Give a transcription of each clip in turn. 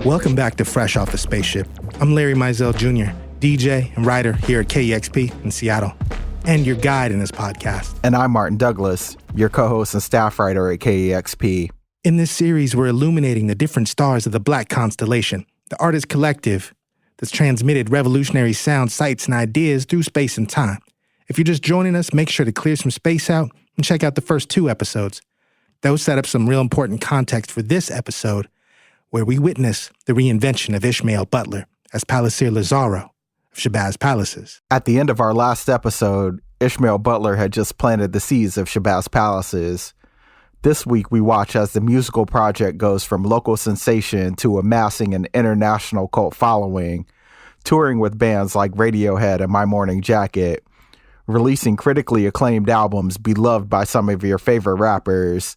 Welcome back to Fresh Off the Spaceship. I'm Larry Mizell Jr., DJ and writer here at KEXP in Seattle, and your guide in this podcast. And I'm Martin Douglas, your co-host and staff writer at KEXP. In this series, we're illuminating the different stars of the Black Constellation, the artist collective that's transmitted revolutionary sound, sights, and ideas through space and time. If you're just joining us, make sure to clear some space out and check out the first 2 episodes. Those set up some real important context for this episode, where we witness the reinvention of Ishmael Butler as Palliser Lazaro of Shabazz Palaces. At the end of our last episode, Ishmael Butler had just planted the seeds of Shabazz Palaces. This week, we watch as the musical project goes from local sensation to amassing an international cult following, touring with bands like Radiohead and My Morning Jacket, releasing critically acclaimed albums beloved by some of your favorite rappers,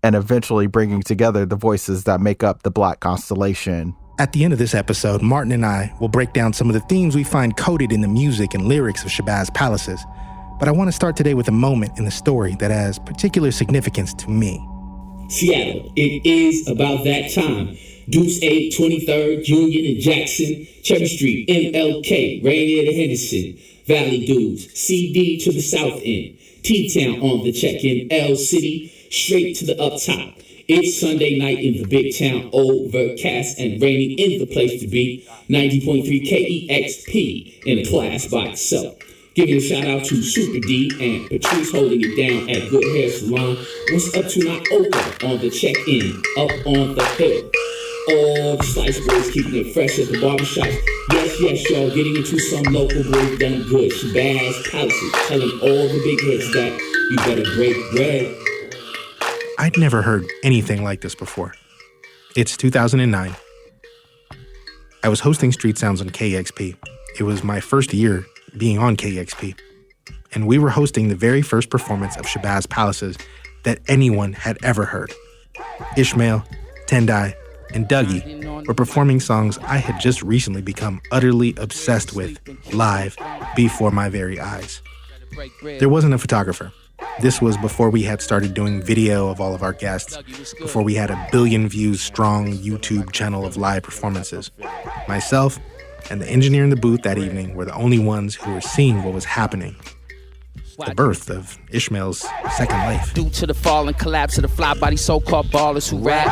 and eventually bringing together the voices that make up the Black Constellation. At the end of this episode, Martin and I will break down some of the themes we find coded in the music and lyrics of Shabazz Palaces. But I want to start today with a moment in the story that has particular significance to me. Seattle, it is about that time. Deuce 8, 23rd, Union and Jackson, Cherry Street, MLK, Rainier to Henderson, Valley Dudes, CD to the South End, T-Town on the check-in, L City, straight to the up top. It's Sunday night in the big town, overcast and raining in the place to be. 90.3 KEXP in a class by itself. Giving a shout out to Super D and Patrice holding it down at Good Hair Salon. What's up to Naoka on the check-in, up on the hill. All the Slice Boys keeping it fresh at the barbershops. Yes, y'all, getting into some local boys done good. Shabazz Palaces, telling all the big heads that you better break bread. I'd never heard anything like this before. It's 2009. I was hosting Street Sounds on KEXP. It was my first year being on KEXP, and we were hosting the very first performance of Shabazz Palaces that anyone had ever heard. Ishmael, Tendai, and Dougie were performing songs I had just recently become utterly obsessed with live before my very eyes. There wasn't a photographer. This was before we had started doing video of all of our guests, before we had a billion views strong YouTube channel of live performances. Myself and the engineer in the booth that evening were the only ones who were seeing what was happening. The birth of Ishmael's second life. Due to the fall and collapse of the fly body so-called ballers who rap,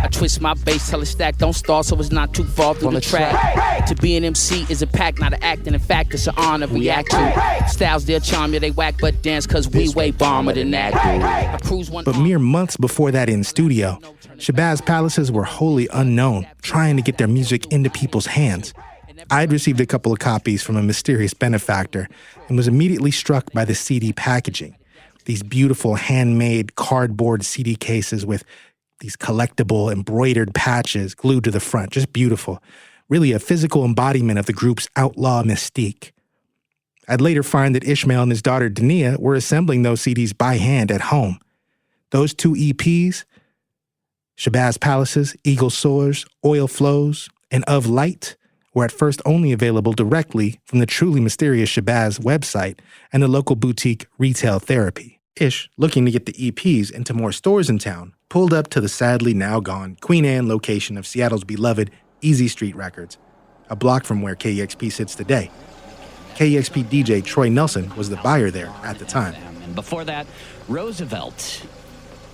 I twist my bass till the stack don't stall so it's not too far through the track. To be an MC is a pack, not an act, and in fact it's an honor react to. Styles they'll charm you, they whack but dance cause we way bomber than that. But mere months before that in studio, Shabazz Palaces were wholly unknown, trying to get their music into people's hands. I'd received a couple of copies from a mysterious benefactor and was immediately struck by the CD packaging. These beautiful handmade cardboard CD cases with these collectible embroidered patches glued to the front. Just beautiful. Really a physical embodiment of the group's outlaw mystique. I'd later find that Ishmael and his daughter Dania were assembling those CDs by hand at home. Those 2 EPs, Shabazz Palaces, Eagle Soars, Oil Flows, and Of Light, were at first only available directly from the truly mysterious Shabazz website and the local boutique Retail Therapy. Ish, looking to get the EPs into more stores in town, pulled up to the sadly now gone Queen Anne location of Seattle's beloved Easy Street Records, a block from where KEXP sits today. KEXP DJ Troy Nelson was the buyer there at the time. And before that, Roosevelt,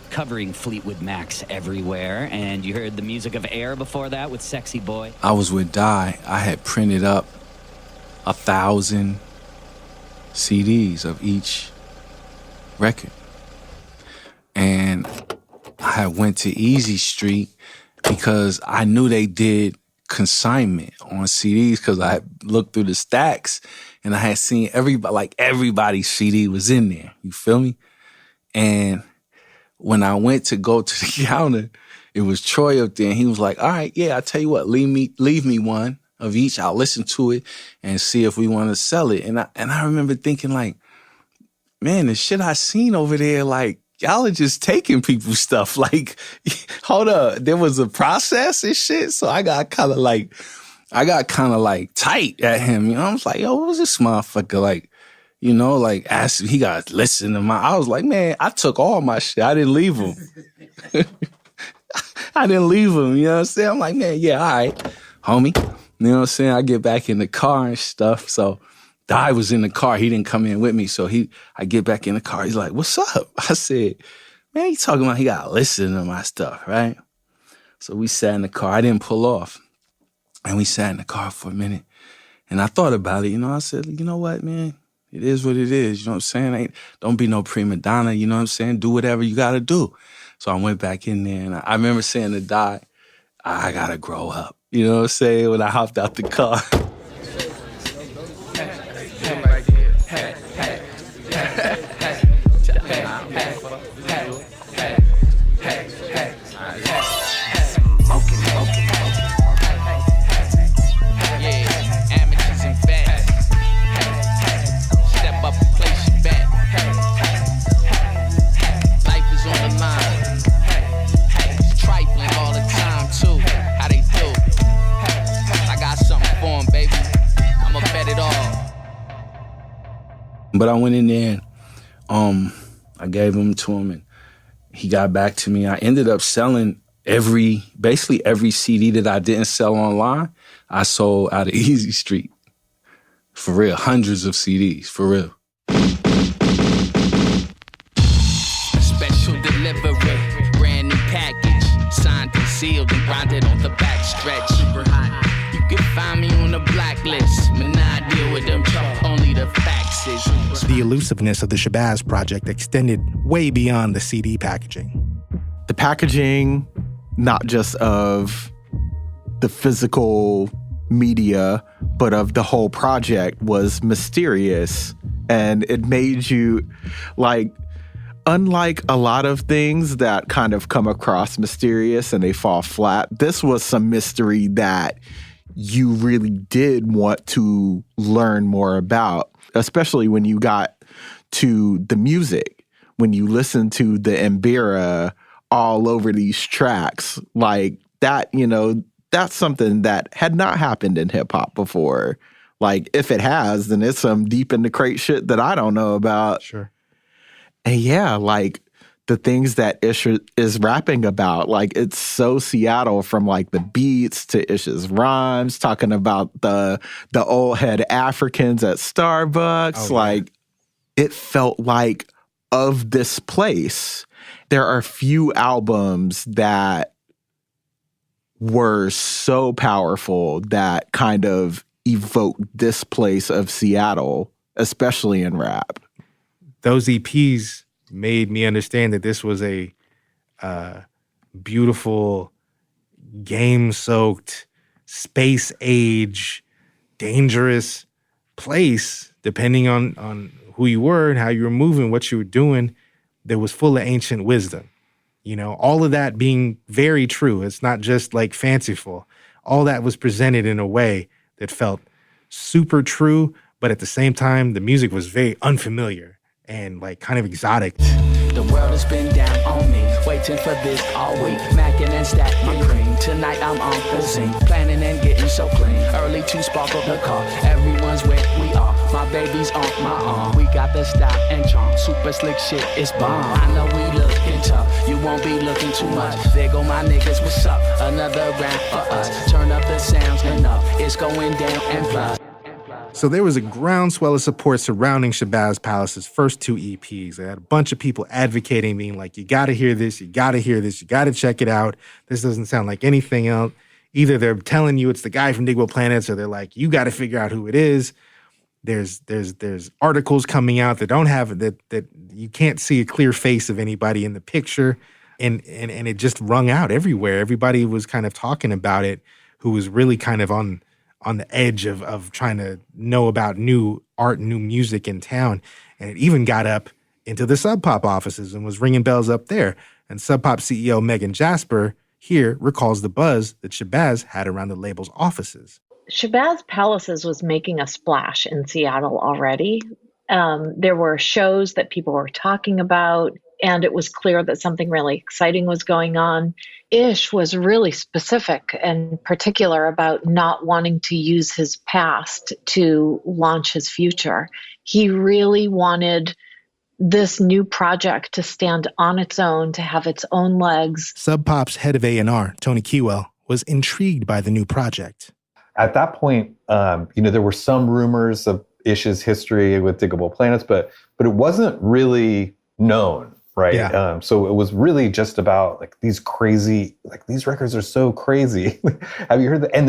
covering Fleetwood Mac's everywhere, and you heard the music of Air before that with Sexy Boy. I was with Di. I had printed up 1,000 CDs of each record, and I went to Easy Street because I knew they did consignment on CDs because I looked through the stacks and I had seen everybody's CD was in there. You feel me? And when I went to go to the counter, it was Troy up there, and he was like, all right, yeah, I'll tell you what, leave me one of each. I'll listen to it and see if we want to sell it. And I remember thinking like, man, the shit I seen over there, like, y'all are just taking people's stuff. Like, hold up, there was a process and shit. So I got kind of like tight at him. You know, I was like, yo, what was this motherfucker like? You know, like, he got to listen to I was like, man, I took all my shit. I didn't leave him. I didn't leave him, you know what I'm saying? I'm like, man, yeah, all right, homie. You know what I'm saying? I get back in the car and stuff. So Di was in the car. He didn't come in with me. So I get back in the car. He's like, what's up? I said, man, he talking about he got to listen to my stuff, right? So we sat in the car. I didn't pull off. And we sat in the car for a minute. And I thought about it, you know. I said, you know what, man? It is what it is. You know what I'm saying? Don't be no prima donna. You know what I'm saying? Do whatever you got to do. So I went back in there, and I remember saying to Di, I got to grow up. You know what I'm saying? When I hopped out the car. But I went in there and I gave them to him and he got back to me. I ended up selling basically every CD that I didn't sell online, I sold out of Easy Street. For real, hundreds of CDs, for real. Special delivery, brand new package, signed and sealed and grinded on the back stretch. Super hot. You can find me on the blacklist, but not deal with them trouble, only the faxes. The elusiveness of the Shabazz project extended way beyond the CD packaging. The packaging, not just of the physical media, but of the whole project, was mysterious. And it made you, like, unlike a lot of things that kind of come across mysterious and they fall flat, this was some mystery that you really did want to learn more about, especially when you got to the music, when you listen to the Mbira all over these tracks, like that, you know, that's something that had not happened in hip hop before. Like, if it has, then it's some deep in the crate shit that I don't know about. Sure. And yeah, like the things that Ish is rapping about, like it's so Seattle, from like the beats to Ish's rhymes, talking about the old head Africans at Starbucks. Oh, like it felt like of this place. There are few albums that were so powerful that kind of evoked this place of Seattle, especially in rap. Those EPs made me understand that this was a beautiful, game-soaked, space-age, dangerous place, depending on who you were and how you were moving, what you were doing, that was full of ancient wisdom. You know, all of that being very true. It's not just like fanciful. All that was presented in a way that felt super true, but at the same time, the music was very unfamiliar and like kind of exotic. The world has been down on me, waiting for this all week. Macking and stack my cream. Tonight I'm on the scene, planning and getting so clean. Early to sparkle the car, everyone's where we are. My baby's on my arm. We got the style and charm. Super slick shit is bomb. I know we looking tough. You won't be looking too much. There go my niggas, what's up? Another round for us. Turn up the sounds enough. It's going down and plus. So there was a groundswell of support surrounding Shabazz Palaces' first two EPs. They had a bunch of people advocating, being like, you got to hear this, you got to hear this, you got to check it out. This doesn't sound like anything else. Either they're telling you it's the guy from Digable Planets, or they're like, you got to figure out who it is. There's articles coming out that don't have that you can't see a clear face of anybody in the picture, and it just rung out everywhere. Everybody was kind of talking about it, who was really kind of on the edge of trying to know about new art, new music in town. And it even got up into the Sub Pop offices and was ringing bells up there. And Sub Pop CEO Megan Jasper here recalls the buzz that Shabazz had around the label's offices. Shabazz Palaces was making a splash in Seattle already. There were shows that people were talking about, and it was clear that something really exciting was going on. Ish was really specific and particular about not wanting to use his past to launch his future. He really wanted this new project to stand on its own, to have its own legs. Sub Pop's head of A&R, Tony Kewell, was intrigued by the new project. At that point, there were some rumors of Ish's history with Digable Planets, but it wasn't really known, right? Yeah. So it was really just about like these crazy, like these records are so crazy. Have you heard that? And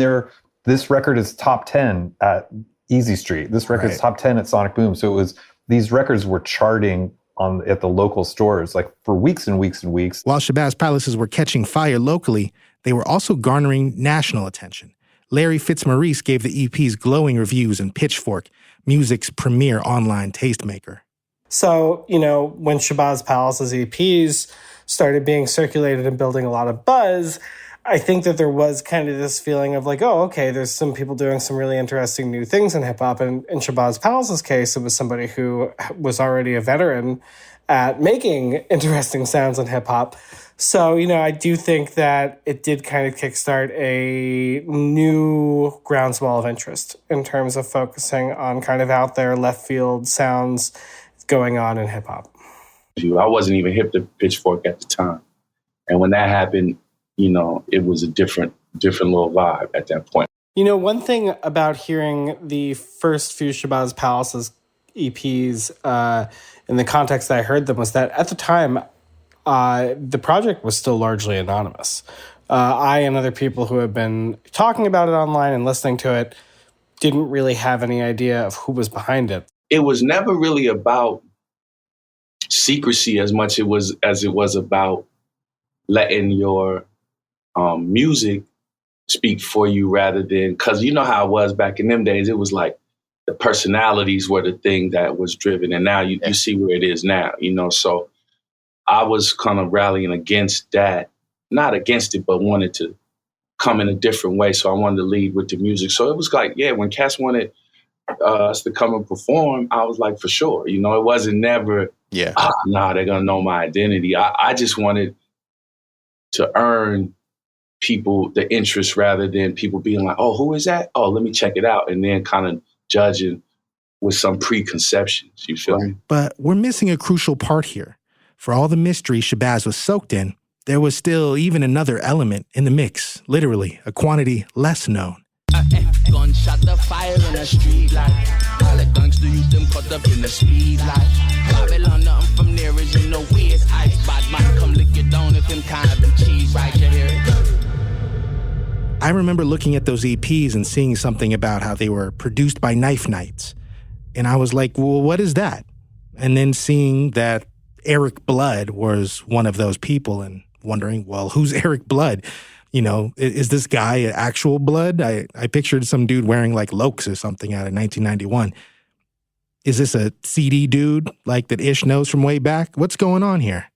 this record is top 10 at Easy Street. This record is top 10 at Sonic Boom. So these records were charting at the local stores like for weeks and weeks and weeks. While Shabazz Palaces were catching fire locally, they were also garnering national attention. Larry Fitzmaurice gave the EPs glowing reviews in Pitchfork, music's premier online tastemaker. So, when Shabazz Palaces EPs started being circulated and building a lot of buzz, I think that there was kind of this feeling of like, oh, okay, there's some people doing some really interesting new things in hip-hop. And in Shabazz Palaces' case, it was somebody who was already a veteran at making interesting sounds in hip-hop. So, I do think that it did kind of kickstart a new groundswell of interest in terms of focusing on kind of out there left field sounds going on in hip hop. I wasn't even hip to Pitchfork at the time. And when that happened, it was a different little vibe at that point. One thing about hearing the first few Shabazz Palaces EPs in the context that I heard them was that at the time, the project was still largely anonymous. I and other people who have been talking about it online and listening to it didn't really have any idea of who was behind it. It was never really about secrecy as much as it was about letting your music speak for you rather than, because you know how it was back in them days. It was like the personalities were the thing that was driven. And now you see where it is now, so I was kind of rallying against that, not against it, but wanted to come in a different way. So I wanted to lead with the music. So it was like, when Cass wanted us to come and perform, I was like, for sure. It wasn't never, they're going to know my identity. I just wanted to earn people the interest rather than people being like, oh, who is that? Oh, let me check it out. And then kind of judging with some preconceptions. You feel me? But we're missing a crucial part here. For all the mystery Shabazz was soaked in, there was still even another element in the mix, literally, a quantity less known. Gunshot the fire in the street light. All the gangsters use them cut up in the speed light. Babylon, nothing from there is in the weird ice. Bad man, come lick it down if him kind of them cheese right, you hear it? I remember looking at those EPs and seeing something about how they were produced by Knife Knights. And I was like, well, what is that? And then seeing that Eric Blood was one of those people and wondering, well, who's Eric Blood? Is this guy actual Blood? I pictured some dude wearing like Lokes or something out of 1991. Is this a CD dude like that Ish knows from way back? What's going on here?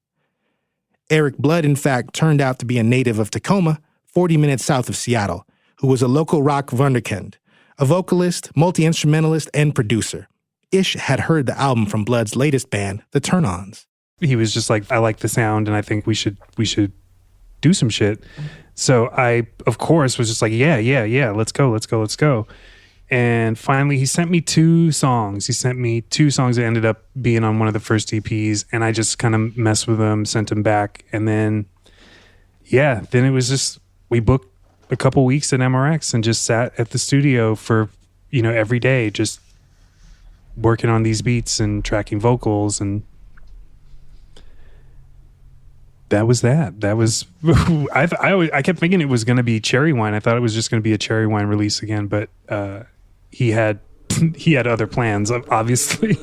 Eric Blood, in fact, turned out to be a native of Tacoma, 40 minutes south of Seattle, who was a local rock wunderkind, a vocalist, multi-instrumentalist, and producer. Ish had heard the album from Blood's latest band, The Turn-Ons. He was just like, I like the sound and I think we should do some shit. So I, of course, was just like, yeah, let's go. And finally, he sent me 2 songs. He sent me 2 songs that ended up being on one of the first EPs, and I just kind of messed with them, sent them back. And then, then it was just, we booked a couple weeks at MRX and just sat at the studio for, every day, just working on these beats and tracking vocals, and that was that. That was, I kept thinking it was going to be Cherry Wine. I thought it was just going to be a Cherry Wine release again, but he had other plans, obviously.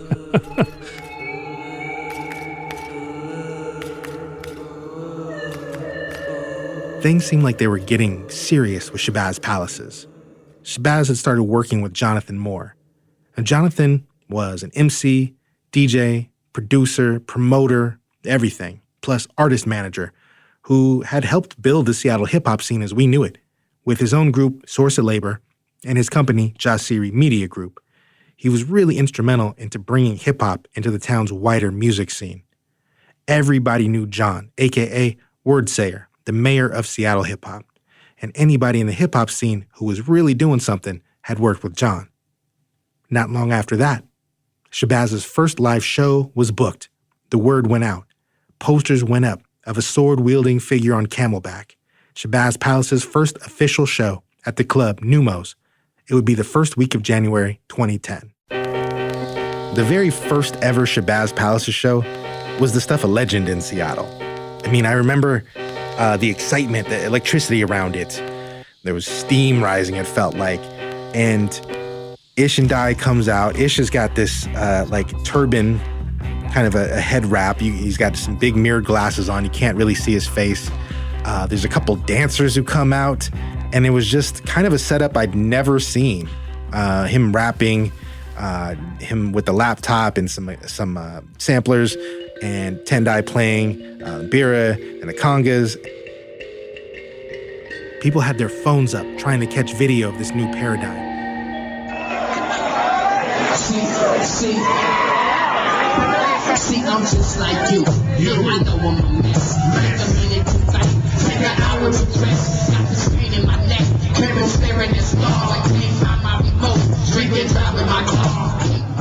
Things seemed like they were getting serious with Shabazz Palaces. Shabazz had started working with Jonathan Moore. And Jonathan was an MC, DJ, producer, promoter, everything, plus artist manager, who had helped build the Seattle hip-hop scene as we knew it, with his own group, Source of Labor, and his company, Jasiri Media Group. He was really instrumental into bringing hip-hop into the town's wider music scene. Everybody knew John, a.k.a. Wordsayer, the mayor of Seattle hip-hop, and anybody in the hip-hop scene who was really doing something had worked with John. Not long after that, Shabazz's first live show was booked The word went out. Posters went up of a sword-wielding figure on camelback. Shabazz Palaces' first official show at the club, Numos. It would be the first week of January 2010. The very first ever Shabazz Palaces show was the stuff of legend in Seattle. I mean, I remember the excitement, the electricity around it. There was steam rising, it felt like. And Ish and Di comes out. Ish has got this turban, kind of a head wrap. He's got some big mirrored glasses on. You can't really see his face. There's a couple dancers who come out. And it was just kind of a setup I'd never seen. Him rapping, him with the laptop and some samplers, and Tendai playing, Bira and the congas. People had their phones up trying to catch video of this new paradigm. See, I'm just like you. I know I'm a mess. Make a minute to think. Take an hour to dress. Got the pain in my neck. Mirror staring at stars. I can't find my remote. Drinking, driving my car.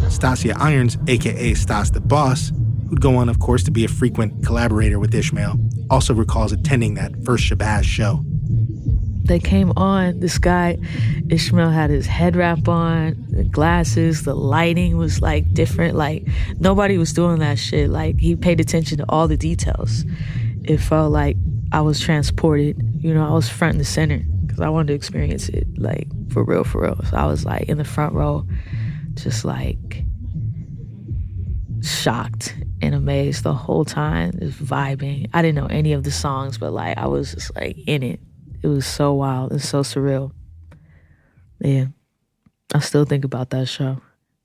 Stasia Irons, a.k.a. Stas the Boss, who'd go on, of course, to be a frequent collaborator with Ishmael, also recalls attending that first Shabazz show. They came on, this guy, Ishmael had his head wrap on, the glasses, the lighting was like different. Like nobody was doing that shit. Like he paid attention to all the details. It felt like I was transported, I was front and center because I wanted to experience it like for real. So I was like in the front row, just like shocked and amazed the whole time, just vibing. I didn't know any of the songs, but like I was just like in it. It was so wild and so surreal. Yeah, I still think about that show.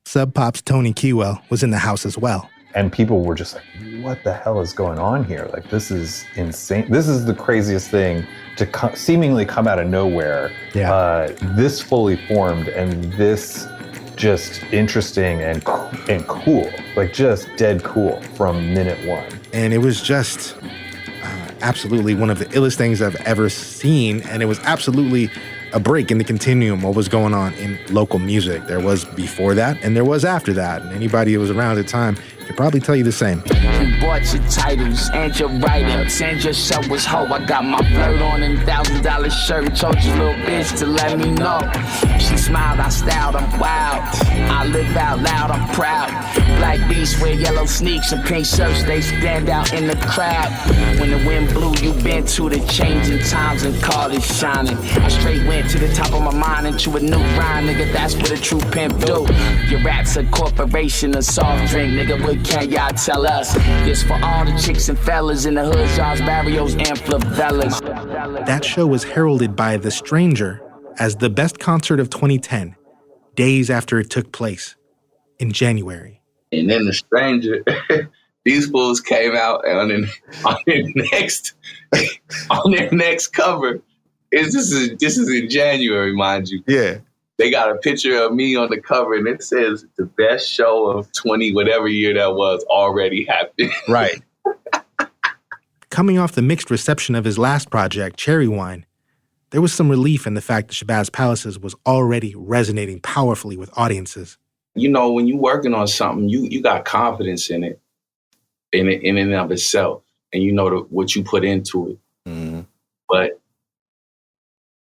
Sub Pop's Tony Kewell was in the house as well. And people were just like, what the hell is going on here? Like, this is insane. This is the craziest thing to seemingly come out of nowhere. Yeah. This fully formed and this just interesting and cool. Like, just dead cool from minute one. And it was just absolutely one of the illest things I've ever seen. And it was absolutely a break in the continuum of what was going on in local music. There was before that and there was after that. And anybody who was around at the time could probably tell you the same. You bought your titles and your write-ups and your show was hoe. I got my flirt on and $1,000 shirt. Told your little bitch to let me know. She smiled, I styled, I'm wild. I live out loud, I'm proud. Black beasts wear yellow sneaks and pink shirts. They stand out in the crowd. When the wind blew, you been to the changing times and called it shining. I straight went to the top of my mind into a new rhyme, nigga. That's what a true pimp do. Your rap's a corporation, a soft drink, nigga. What can y'all tell us? This for all the chicks and fellas in the hoods, y'all's barrios and favelas. That show was heralded by The Stranger as the best concert of 2010, days after it took place in January. And then The Stranger, these fools came out on their next cover. This is in January, mind you. Yeah. They got a picture of me on the cover, and it says the best show of 20, whatever year that was, already happened. Right. Coming off the mixed reception of his last project, Cherry Wine, there was some relief in the fact that Shabazz Palaces was already resonating powerfully with audiences. When you're working on something, you got confidence in it, in and of itself, and you know what you put into it. Mm-hmm. But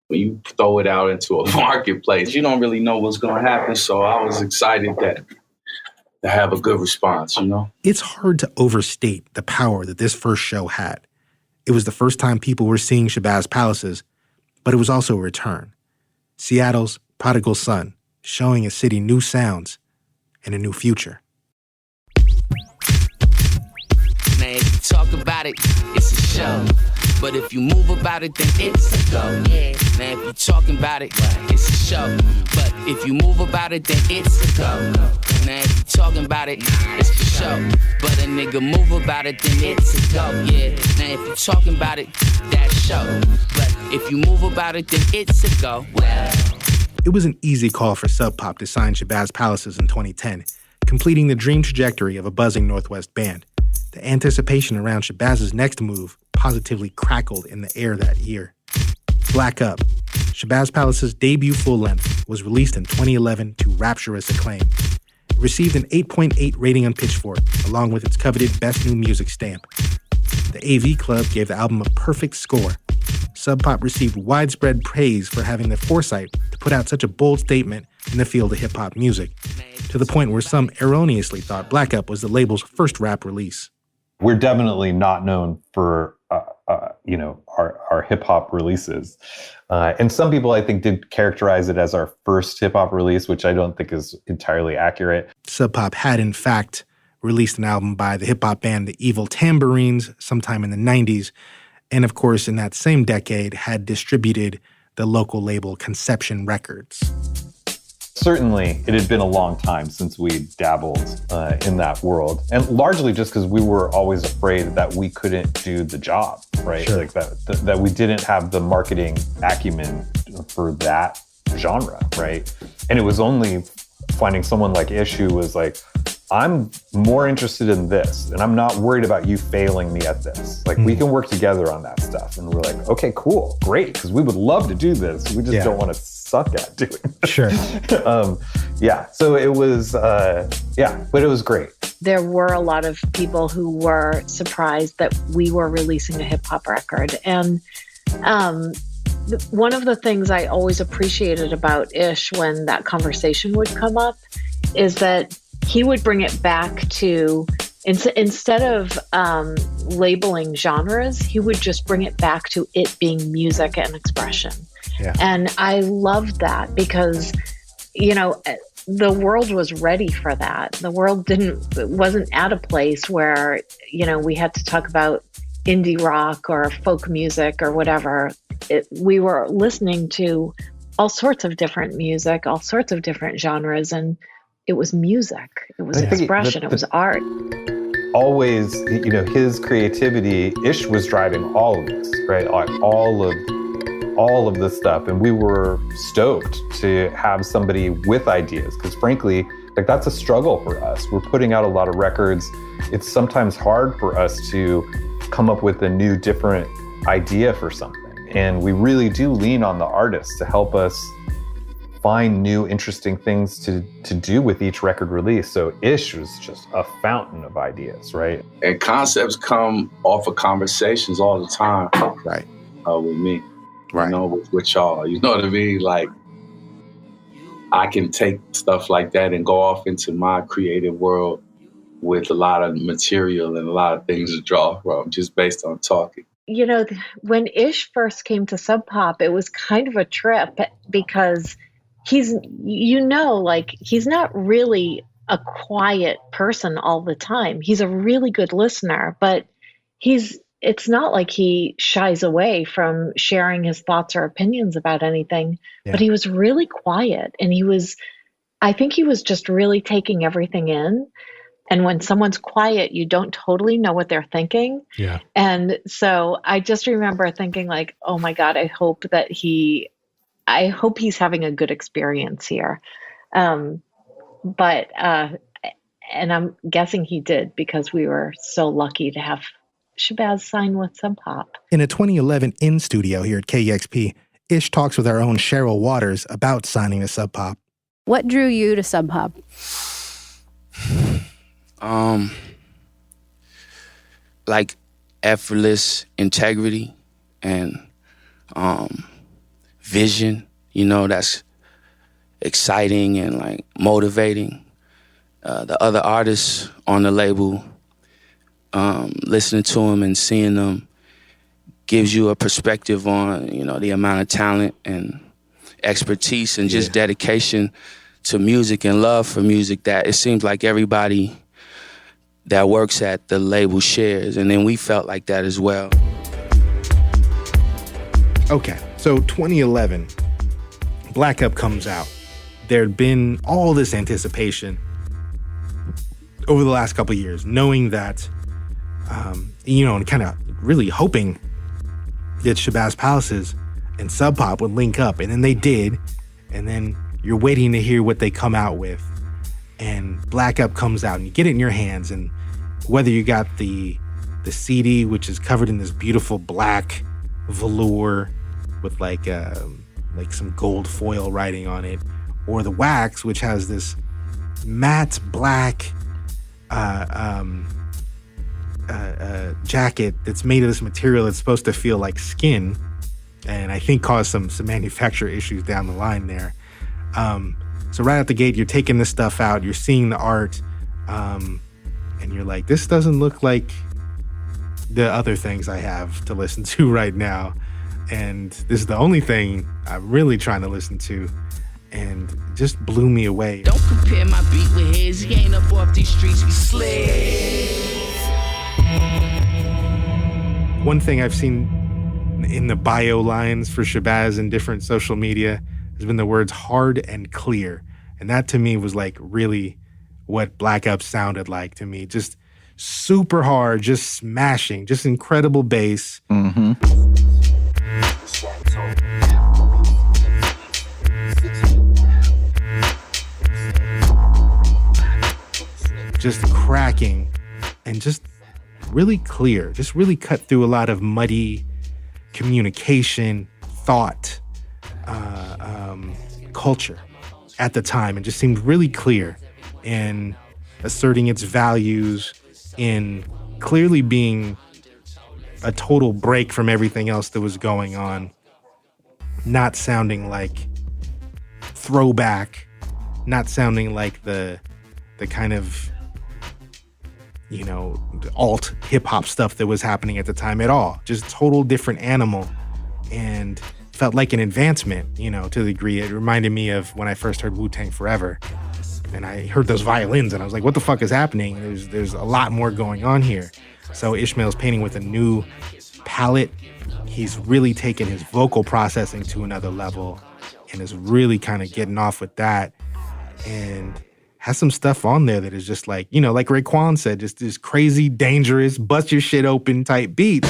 when you throw it out into a marketplace, you don't really know what's going to happen. So I was excited to have a good response, It's hard to overstate the power that this first show had. It was the first time people were seeing Shabazz Palaces, but it was also a return. Seattle's prodigal son, showing a city new sounds and a new future. Man, if you talk about it, it's a show. But if you move about it, then it's a go. Yeah. Man, if you talking about it, it's a show. But if you move about it, then it's a go. Man, if you talking about it, it's a show. But a nigga move about it, then it's a go. Yeah. Man, if you talking about it, that's show. But if you move about it, then it's a go. Well, it was an easy call for Sub Pop to sign Shabazz Palaces in 2010, completing the dream trajectory of a buzzing Northwest band. The anticipation around Shabazz's next move positively crackled in the air that year. Black Up, Shabazz Palaces' debut full-length, was released in 2011 to rapturous acclaim. received an 8.8 rating on Pitchfork, along with its coveted Best New Music stamp. The AV Club gave the album a perfect score. Sub Pop received widespread praise for having the foresight to put out such a bold statement in the field of hip-hop music, to the point where some erroneously thought Black Up was the label's first rap release. We're definitely not known for, our hip-hop releases. And some people, I think, did characterize it as our first hip-hop release, which I don't think is entirely accurate. Sub Pop had, in fact, released an album by the hip-hop band The Evil Tambourines sometime in the 90s, and of course, in that same decade, had distributed the local label Conception Records. Certainly, it had been a long time since we dabbled in that world, and largely just because we were always afraid that we couldn't do the job, right? Sure. Like that we didn't have the marketing acumen for that genre, right? And it was only finding someone like Ish who was like, I'm more interested in this, and I'm not worried about you failing me at this. Like, we can work together on that stuff. And we're like, okay, cool, great, because we would love to do this. We just don't want to suck at doing it. Sure. So it was, but it was great. There were a lot of people who were surprised that we were releasing a hip-hop record. And one of the things I always appreciated about Ish when that conversation would come up is that he would bring it back to, instead of labeling genres, he would just bring it back to it being music and expression. Yeah. And I loved that because, the world was ready for that. The world wasn't at a place where, we had to talk about indie rock or folk music or whatever. We were listening to all sorts of different music, all sorts of different genres, and it was music. It was expression. It was art. Always, his creativity, Ish was driving all of this, right? Like all of this stuff. And we were stoked to have somebody with ideas, because frankly, like, that's a struggle for us. We're putting out a lot of records. It's sometimes hard for us to come up with a new, different idea for something. And we really do lean on the artists to help us find new, interesting things to do with each record release. So Ish was just a fountain of ideas, right? And concepts come off of conversations all the time. Right. With me. Right. With y'all. You know what I mean? Like, I can take stuff like that and go off into my creative world with a lot of material and a lot of things to draw from, just based on talking. When Ish first came to Sub Pop, it was kind of a trip because he's not really a quiet person all the time. He's a really good listener, but it's not like he shies away from sharing his thoughts or opinions about anything, but he was really quiet, and I think he was just really taking everything in. And when someone's quiet, you don't totally know what they're thinking. Yeah. And so I just remember thinking like, oh my God, I hope he's having a good experience here. And I'm guessing he did, because we were so lucky to have Shabazz sign with Sub Pop. In a 2011 in-studio here at KEXP, Ish talks with our own Cheryl Waters about signing to Sub Pop. What drew you to Sub Pop? Like effortless integrity and vision, that's exciting and like motivating. The other artists on the label, listening to them and seeing them gives you a perspective on, the amount of talent and expertise and just dedication to music and love for music that it seems like everybody that works at the label shares. And then we felt like that as well. Okay, so 2011, Black Up comes out. There'd been all this anticipation over the last couple of years, knowing that, and kind of really hoping that Shabazz Palaces and Sub Pop would link up, and then they did, and then you're waiting to hear what they come out with, and Black Up comes out, and you get it in your hands, and whether you got the CD, which is covered in this beautiful black velour with like some gold foil writing on it, or the wax, which has this matte black jacket that's made of this material that's supposed to feel like skin, and I think cause some manufacturer issues down the line there. So right out the gate, you're taking this stuff out, you're seeing the art, and you're like, this doesn't look like the other things I have to listen to right now. And this is the only thing I'm really trying to listen to, and it just blew me away. Don't compare my beat with his. He ain't up off these streets, we slid. One thing I've seen in the bio lines for Shabazz in different social media has been the words hard and clear. And that to me was like really what Black Up sounded like to me. Just super hard, just smashing, just incredible bass. Mm-hmm. Just cracking and just really clear, just really cut through a lot of muddy communication, thought, culture at the time, and just seemed really clear in asserting its values, in clearly being a total break from everything else that was going on, not sounding like throwback, not sounding like the kind of, you know, alt hip-hop stuff that was happening at the time at all. Just total different animal, and felt like an advancement, you know, to the degree. It reminded me of when I first heard Wu-Tang Forever, and I heard those violins, and I was like, what the fuck is happening? There's a lot more going on here. So Ishmael's painting with a new palette. He's really taken his vocal processing to another level, and is really kind of getting off with that, and has some stuff on there that is just like, you know, like Raekwon said, just this crazy, dangerous, bust your shit open type beat.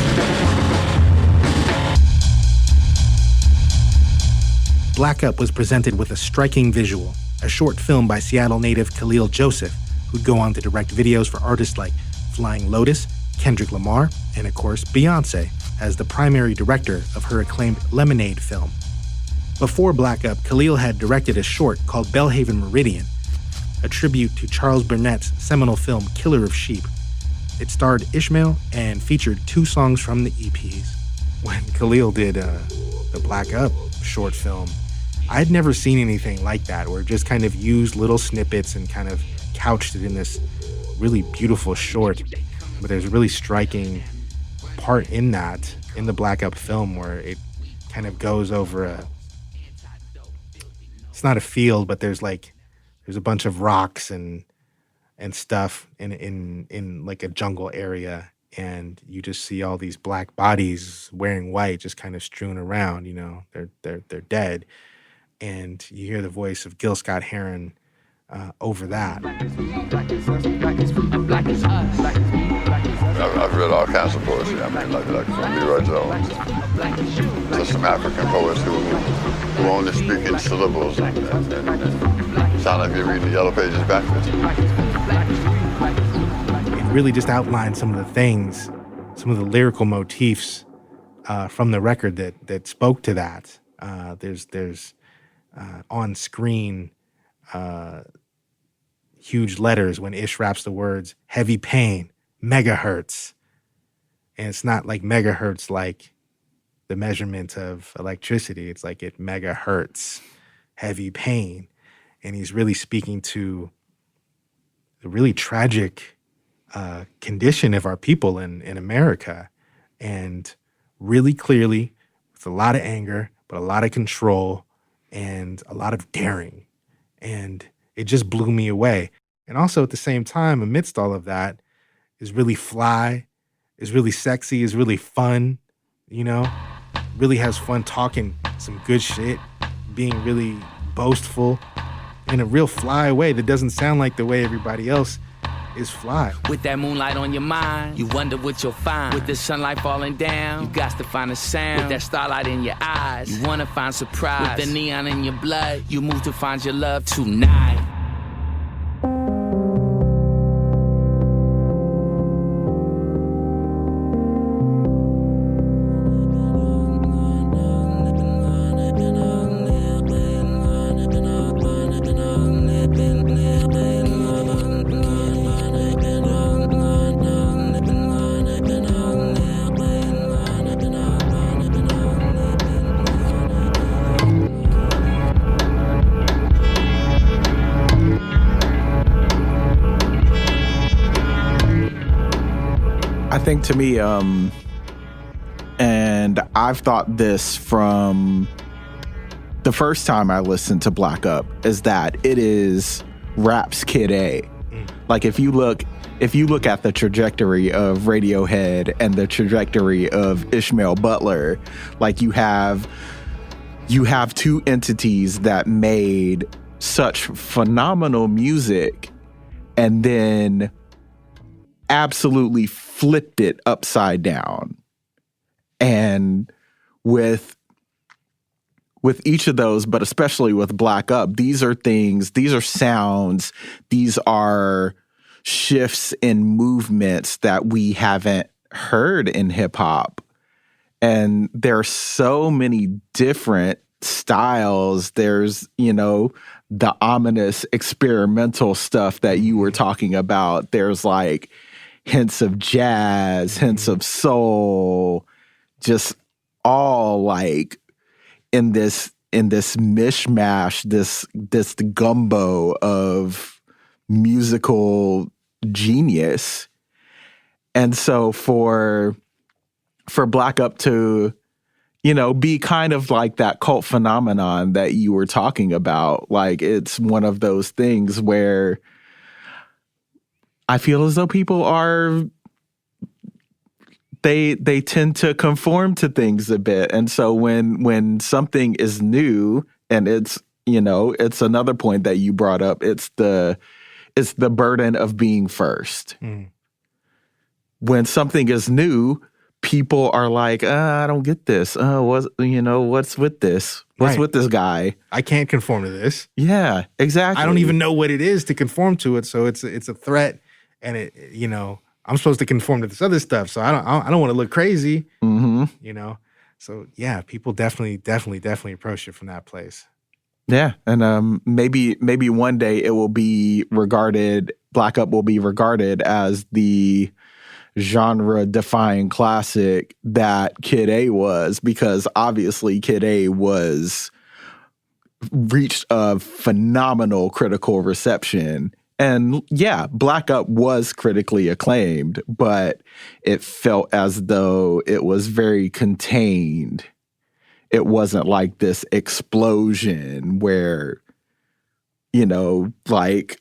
Black Up was presented with a striking visual, a short film by Seattle native Khalil Joseph, who'd go on to direct videos for artists like Flying Lotus, Kendrick Lamar, and of course, Beyonce, as the primary director of her acclaimed Lemonade film. Before Black Up, Khalil had directed a short called Bellhaven Meridian, a tribute to Charles Burnett's seminal film Killer of Sheep. It starred Ishmael and featured 2 songs from the EPs. When Khalil did the Black Up short film, I'd never seen anything like that, where it just kind of used little snippets and kind of couched it in this really beautiful short. But there's a really striking part in that, in the Black Up film, where it kind of goes over it's not a field, but there's a bunch of rocks and stuff in like a jungle area, and you just see all these black bodies wearing white just kind of strewn around, you know, they're dead. And you hear the voice of Gil Scott-Heron over that. I've read all kinds of poetry. I mean, like from Leroy Jones to some African poets who only speak in syllables and sound like you're reading the Yellow Pages backwards. It really just outlines some of the things, some of the lyrical motifs from the record that spoke to that. There's on screen huge letters when Ish raps the words heavy pain, megahertz. And it's not like megahertz like the measurement of electricity. It's like it megahertz, heavy pain. And he's really speaking to the really tragic condition of our people in America. And really clearly, with a lot of anger, but a lot of control and a lot of daring. And it just blew me away. And also at the same time, amidst all of that, is really fly, is really sexy, is really fun, you know? Really has fun talking some good shit, being really boastful in a real fly way that doesn't sound like the way everybody else is fly. With that moonlight on your mind, you wonder what you'll find. With the sunlight falling down, you got to find a sound. With that starlight in your eyes, you wanna find surprise. With the neon in your blood, you move to find your love tonight. think to me, and I've thought this from the first time I listened to Black Up, is that it is rap's Kid A. Like if you look at the trajectory of Radiohead and the trajectory of Ishmael Butler, like you have two entities that made such phenomenal music and then absolutely flipped it upside down. And with each of those, but especially with Black Up, these are sounds, these are shifts in movements that we haven't heard in hip hop. And there are so many different styles. There's, the ominous experimental stuff that you were talking about. There's like hints of jazz, hints of soul, just all like in this mishmash, this gumbo of musical genius. And so for Black Up to, be kind of like that cult phenomenon that you were talking about, like it's one of those things where I feel as though people they tend to conform to things a bit. And so when something is new, and it's another point that you brought up, it's the burden of being first. When something is new, people are like, I don't get this. What's with this? What's with this guy? I can't conform to this. Yeah, exactly. I don't even know what it is to conform to it. So it's a threat, and I'm supposed to conform to this other stuff. So I don't want to look crazy. So yeah, people definitely approach it from that place. Yeah, and maybe one day it will be regarded. Black Up will be regarded as the genre-defying classic that Kid A was, because obviously Kid A reached a phenomenal critical reception. And yeah, Black Up was critically acclaimed, but it felt as though it was very contained. It wasn't like this explosion where, like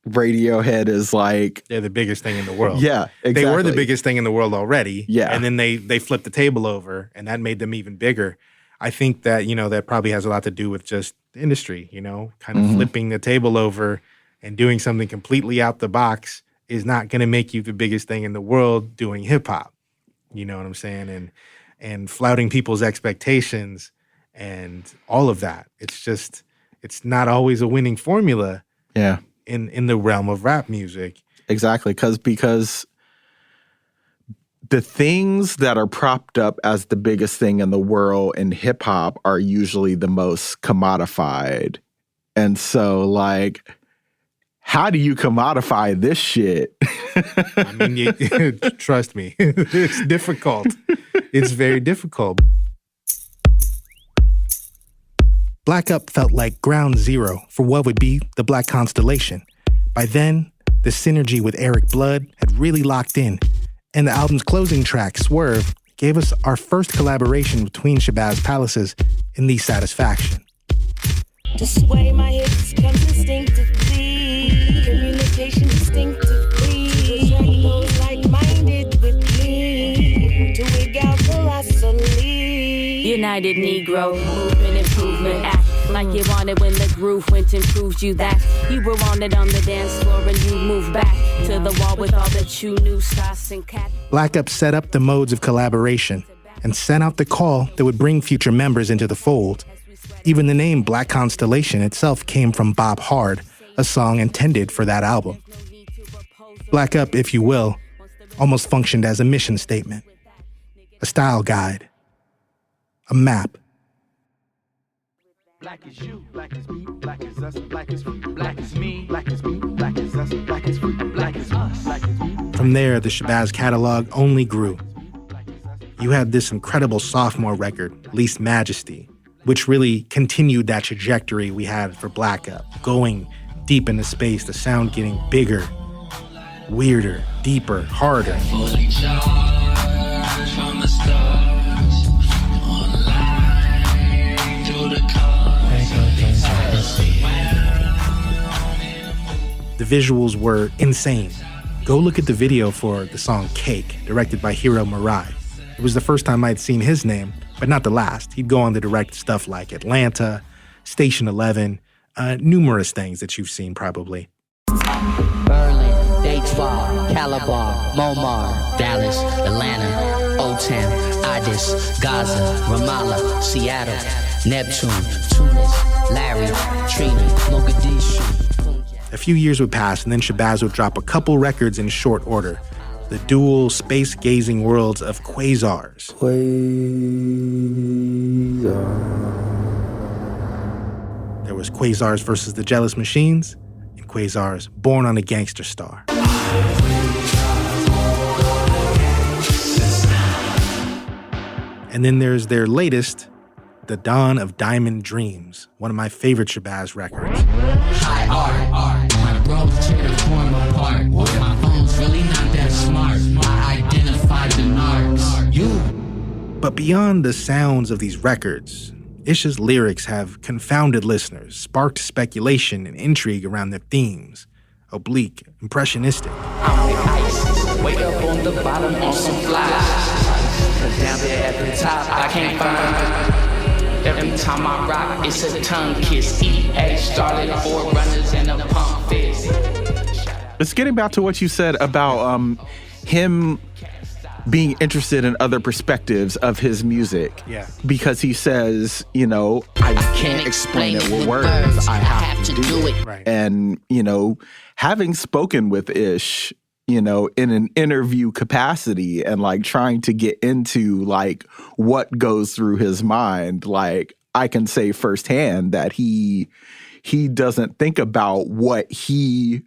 Radiohead is like... They're the biggest thing in the world. Yeah, exactly. They were the biggest thing in the world already. Yeah. And then they flipped the table over, and that made them even bigger. I think that, that probably has a lot to do with just the industry, kind of flipping the table over and doing something completely out the box is not going to make you the biggest thing in the world doing hip hop. You know what I'm saying? And flouting people's expectations and all of that. It's not always a winning formula. Yeah. In the realm of rap music. Exactly. Because the things that are propped up as the biggest thing in the world in hip hop are usually the most commodified. And so like, how do you commodify this shit? I mean, trust me, it's difficult. It's very difficult. Black Up felt like ground zero for what would be the Black Constellation. By then, the synergy with Eric Blood had really locked in, and the album's closing track, Swerve, gave us our first collaboration between Shabazz Palaces and The Satisfaction. To sway my hips comes instinctively, communication distinctively, attract those like-minded with me, to wig out colossally. United Negro, movement, improvement, act like you wanted when the groove went and proved you that you were wanted on the dance floor and you moved back to the wall with all that you knew, sauce and cat. Black Up set up the modes of collaboration and sent out the call that would bring future members into the fold. Even the name Black Constellation itself came from Bob Hard, a song intended for that album. Black Up, if you will, almost functioned as a mission statement, a style guide, a map. Black is you, black is me, black is us, black is free, black is me, black is me, black is us, black is free, black is us, black is me. From there, the Shabazz catalog only grew. You had this incredible sophomore record, Least Majesty, which really continued that trajectory we had for Black Up, going deep into space, the sound getting bigger, weirder, deeper, harder. Fully charged from the stars, online through the cars. The visuals were insane. Go look at the video for the song Cake, directed by Hiro Murai. It was the first time I'd seen his name, but not the last. He'd go on to direct stuff like Atlanta, Station 11, numerous things that you've seen probably. Berlin, Detroit, Calabar, Momar, Dallas, Atlanta, O-Town, Addis, Gaza, Ramallah, Seattle, Neptune, Tunis, Larry, Trina, Mogadishu. A few years would pass, and then Shabazz would drop a couple records in short order. The dual space-gazing worlds of Quasars. There was Quasars versus the Jealous Machines, and Quasars Born on a Gangster Star. And then there's their latest, The Dawn of Diamond Dreams, one of my favorite Shabazz records. High art, my bros tear the form apart. My phone's really not that smart. I identified the narcs. But beyond the sounds of these records, Ish's lyrics have confounded listeners, sparked speculation and intrigue around their themes. Oblique, impressionistic. I'm with ISIS, way up on the bottom on some flies. Cause down there at the top, I can't find. Every time I rock, it's a tongue kiss. EA started 4 runners and a pump fist. It's getting back to what you said about him being interested in other perspectives of his music. Yeah. Because he says, I can't explain it with words. I have to do it. Right. And, having spoken with Ish, in an interview capacity and like trying to get into like what goes through his mind, like I can say firsthand that he doesn't think about what he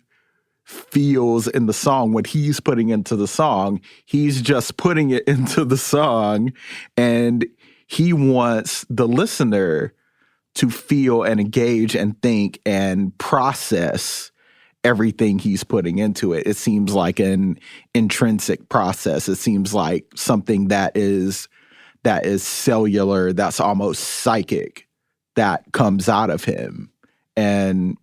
feels in the song, what he's putting into the song. He's just putting it into the song, and he wants the listener to feel and engage and think and process everything he's putting into it. It seems like an intrinsic process. It seems like something that is cellular, that's almost psychic, that comes out of him. And,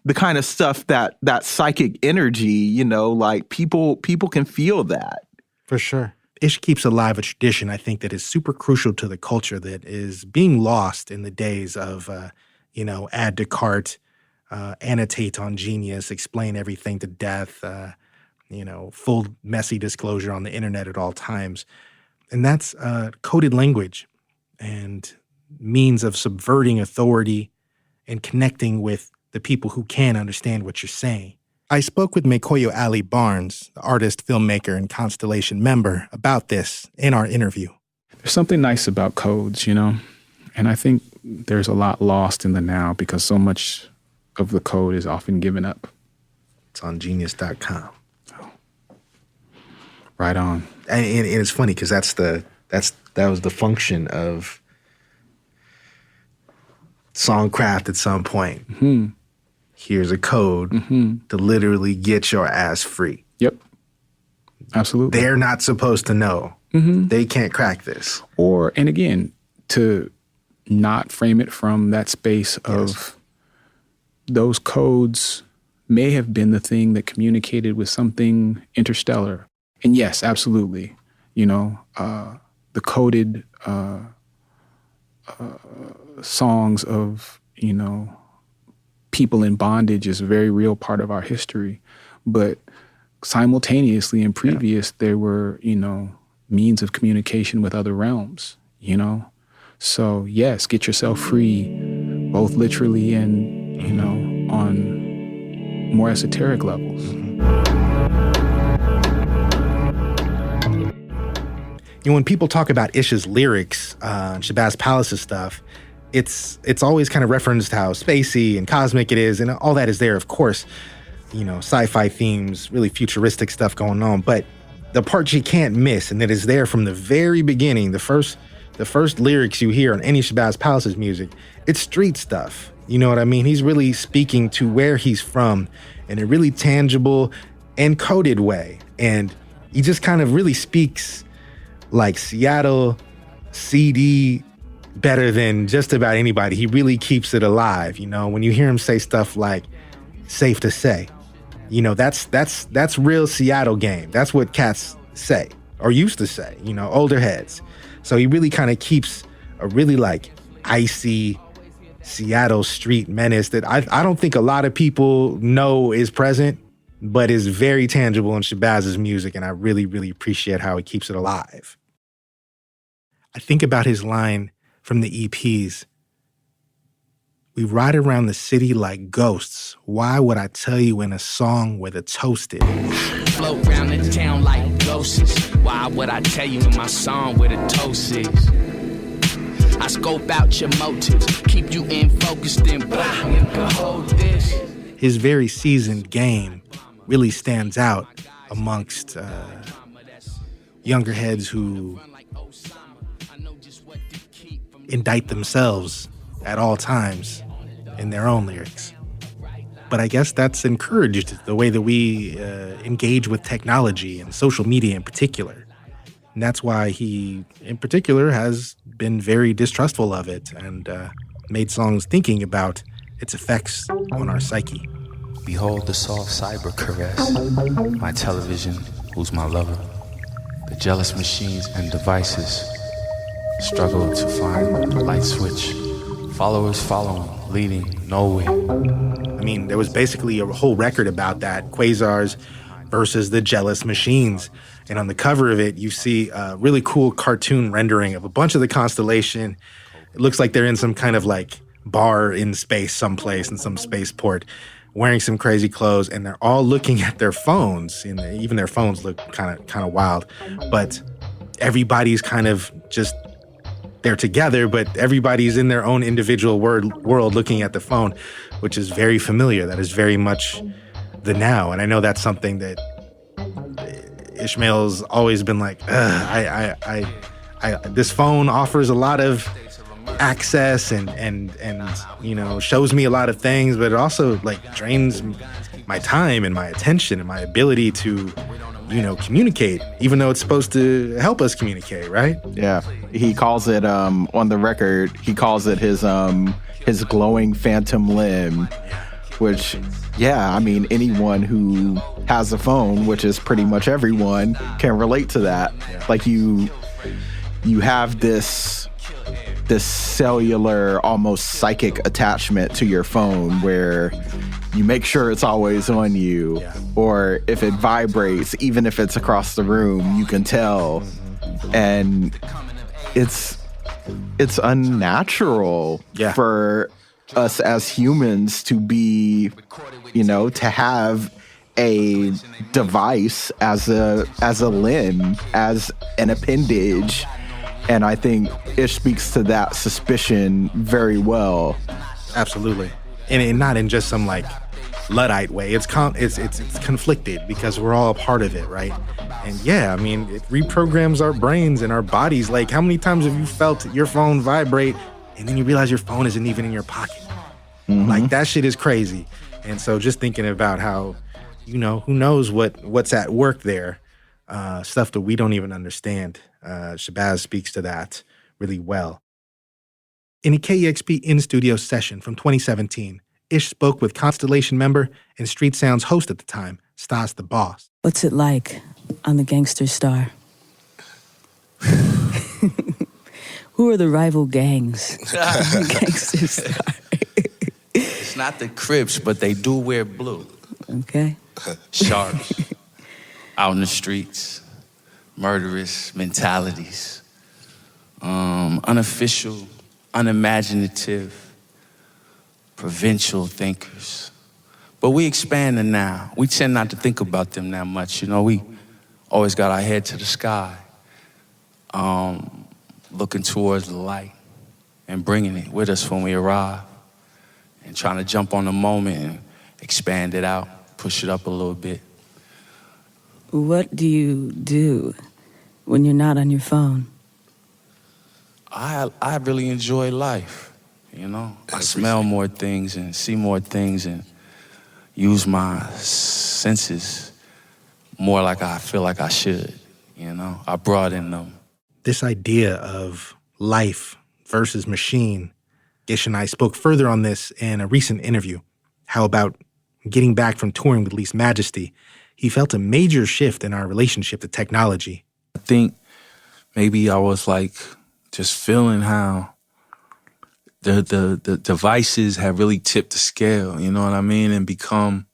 the kind of stuff that psychic energy, like people can feel that. For sure. Ish keeps alive a tradition, I think, that is super crucial to the culture that is being lost in the days of, add to cart, annotate on Genius, explain everything to death, full messy disclosure on the internet at all times. And that's coded language and means of subverting authority and connecting with the people who can understand what you're saying. I spoke with Mekoyo Ali Barnes, the artist, filmmaker, and Constellation member, about this in our interview. There's something nice about codes, and I think there's a lot lost in the now because so much of the code is often given up. It's on genius.com. Oh. Right on. And it's funny because that was the function of Songcraft at some point. Mm-hmm. Here's a code to literally get your ass free. Yep. Absolutely. They're not supposed to know. Mm-hmm. They can't crack this. And again, to not frame it from that space of those codes may have been the thing that communicated with something interstellar. And yes, absolutely. The coded songs of, people in bondage is a very real part of our history. But simultaneously and previous, there were, means of communication with other realms, So yes, get yourself free, both literally and, on more esoteric levels. When people talk about Ish's lyrics, Shabazz Palaces stuff, it's always kind of referenced how spacey and cosmic it is, and all that is there, of course. Sci-fi themes, really futuristic stuff going on. But the part you can't miss, and that is there from the very beginning, the first lyrics you hear on any Shabazz Palaces music, it's street stuff. You know what I mean? He's really speaking to where he's from in a really tangible, encoded way. And he just kind of really speaks like Seattle CD better than just about anybody. He really keeps it alive. You know, when you hear him say stuff like safe to say, you know, that's real Seattle game. That's what cats say or used to say, you know, older heads. So he really kind of keeps a really like icy Seattle street menace that I don't think a lot of people know is present, but is very tangible in Shabazz's music. And I really, really appreciate how he keeps it alive. I think about his line from the EPs. We ride around the city like ghosts. Why would I tell you in a song where the toast is? Float round the town like ghosts. Why would I tell you in my song where the toast is? I scope out your motives, keep you in focus, then blah, and behold this. His very seasoned game really stands out amongst younger heads who indict themselves at all times in their own lyrics. But I guess that's encouraged the way that we engage with technology and social media in particular. And that's why he, in particular, has been very distrustful of it and made songs thinking about its effects on our psyche. Behold the soft cyber caress, my television, who's my lover. The jealous machines and devices struggle to find the light switch. Followers following, leading nowhere. I mean, there was basically a whole record about that, Quasars versus the jealous machines. And on the cover of it, you see a really cool cartoon rendering of a bunch of the constellation. It looks like they're in some kind of like bar in space someplace, in some spaceport, wearing some crazy clothes, and they're all looking at their phones. And even their phones look kind of wild. But everybody's kind of just, they're together, but everybody's in their own individual world looking at the phone, which is very familiar. That is very much the now. And I know that's something that Ishmael's always been like, this phone offers a lot of access and you know, shows me a lot of things, but it also like drains my time and my attention and my ability to, you know, communicate, even though it's supposed to help us communicate, right? Yeah. He calls it on the record, he calls it his glowing phantom limb, which, yeah, I mean, anyone who has a phone, which is pretty much everyone, can relate to that. Yeah. Like you have this cellular, almost psychic attachment to your phone where you make sure it's always on you, or if it vibrates, even if it's across the room, you can tell. And it's unnatural for us as humans to be, you know, to have a device as a limb, as an appendage. And I think Ish speaks to that suspicion very well. Absolutely. And not in just some like Luddite way. It's conflicted because we're all a part of it, right? And yeah, I mean, it reprograms our brains and our bodies. Like, how many times have you felt your phone vibrate and then you realize your phone isn't even in your pocket? Mm-hmm. Like, that shit is crazy. And so just thinking about how, you know, who knows what's at work there, stuff that we don't even understand. Shabazz speaks to that really well. In a KEXP in-studio session from 2017, Ish spoke with Constellation member and Street Sounds host at the time, Stas the Boss. What's it like on the Gangster Star? Who are the rival gangs on the Gangster Star? It's not the Crips, but they do wear blue. Okay. Sharps. Out in the streets. Murderous mentalities. Unofficial, unimaginative, provincial thinkers. But we expand them now. We tend not to think about them that much. You know, we always got our head to the sky, looking towards the light and bringing it with us when we arrive and trying to jump on the moment and expand it out, push it up a little bit. What do you do when you're not on your phone? I really enjoy life, you know. I smell more things and see more things and use my senses more like I feel like I should, you know? I brought in them. This idea of life versus machine, Ish and I spoke further on this in a recent interview. How about getting back from touring with Least Majesty, he felt a major shift in our relationship to technology. I think maybe I was like just feeling how the devices have really tipped the scale, you know what I mean? And become,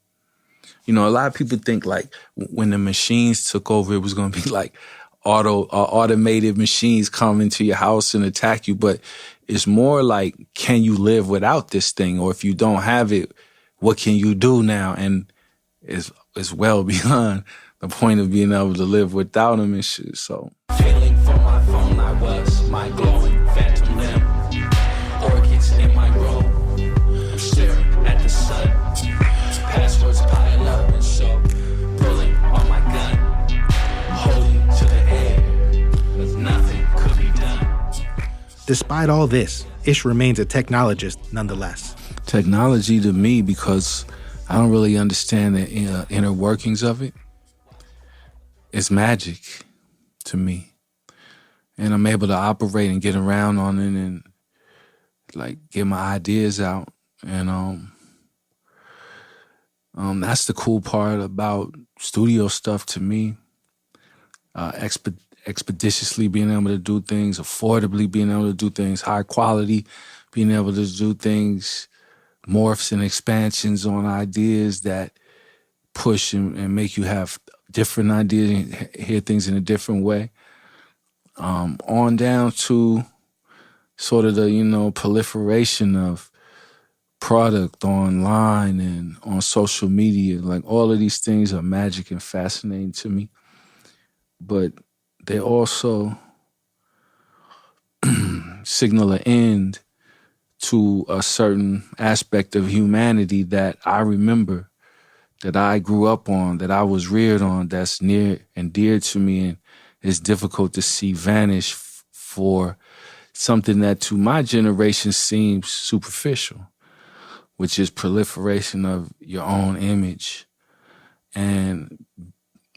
you know, a lot of people think like when the machines took over, it was going to be like automated machines come into your house and attack you. But it's more like, can you live without this thing? Or if you don't have it, what can you do now? And it's well beyond the point of being able to live without them and shit, so. Feeling for my phone, I was my glowing phantom limb. Orchids in my room, I'm staring at the sun. Passwords pile up and so pulling on my gun, holding to the air, but nothing could be done. Despite all this, Ish remains a technologist nonetheless. Technology to me, because I don't really understand the inner workings of it, it's magic to me. And I'm able to operate and get around on it and like get my ideas out. And that's the cool part about studio stuff to me. Expeditiously being able to do things, affordably being able to do things, high quality, being able to do things, morphs and expansions on ideas that push and make you have different ideas and hear things in a different way. On down to sort of the, you know, proliferation of product online and on social media. Like all of these things are magic and fascinating to me. But they also signal an end to a certain aspect of humanity that I remember, that I grew up on, that I was reared on, that's near and dear to me, and it's difficult to see vanish for something that to my generation seems superficial, which is proliferation of your own image and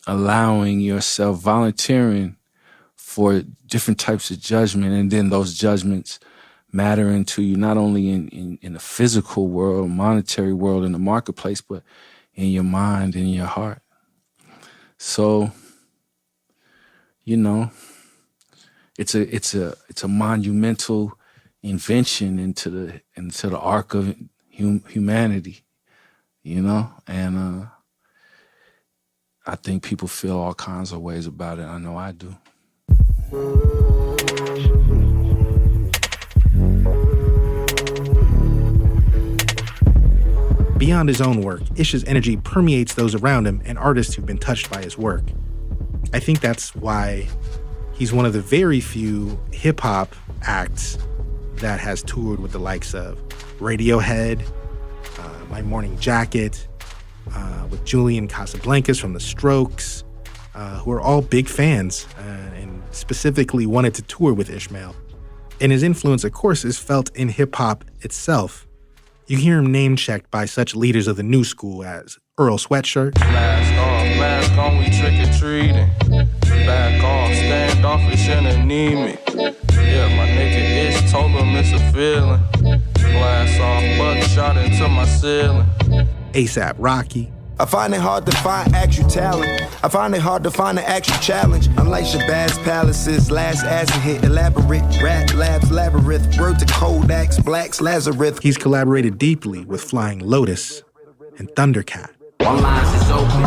allowing yourself, volunteering for different types of judgment, and then those judgments mattering to you not only in the physical world, monetary world, in the marketplace, but in your mind, in your heart. So, you know, it's a monumental invention into the arc of humanity, you know, and I think people feel all kinds of ways about it. I know I do. Beyond his own work, Ish's energy permeates those around him and artists who've been touched by his work. I think that's why he's one of the very few hip-hop acts that has toured with the likes of Radiohead, My Morning Jacket, with Julian Casablancas from The Strokes, who are all big fans and specifically wanted to tour with Ishmael. And his influence, of course, is felt in hip-hop itself. You hear him name-checked by such leaders of the new school as Earl Sweatshirt, Mask on, we trick-or-treating. Back off, standoffish and anemic. Yeah, my nigga Ish told him it's a feeling. Glass off, buckshot into my ceiling. A$AP Rocky, I find it hard to find actual talent. I find it hard to find an actual challenge. Unlike Shabazz Palaces, last acid hit, elaborate, rap labs, labyrinth, word to Kodaks, Blacks, Lazarus. He's collaborated deeply with Flying Lotus and Thundercat. All lines is open,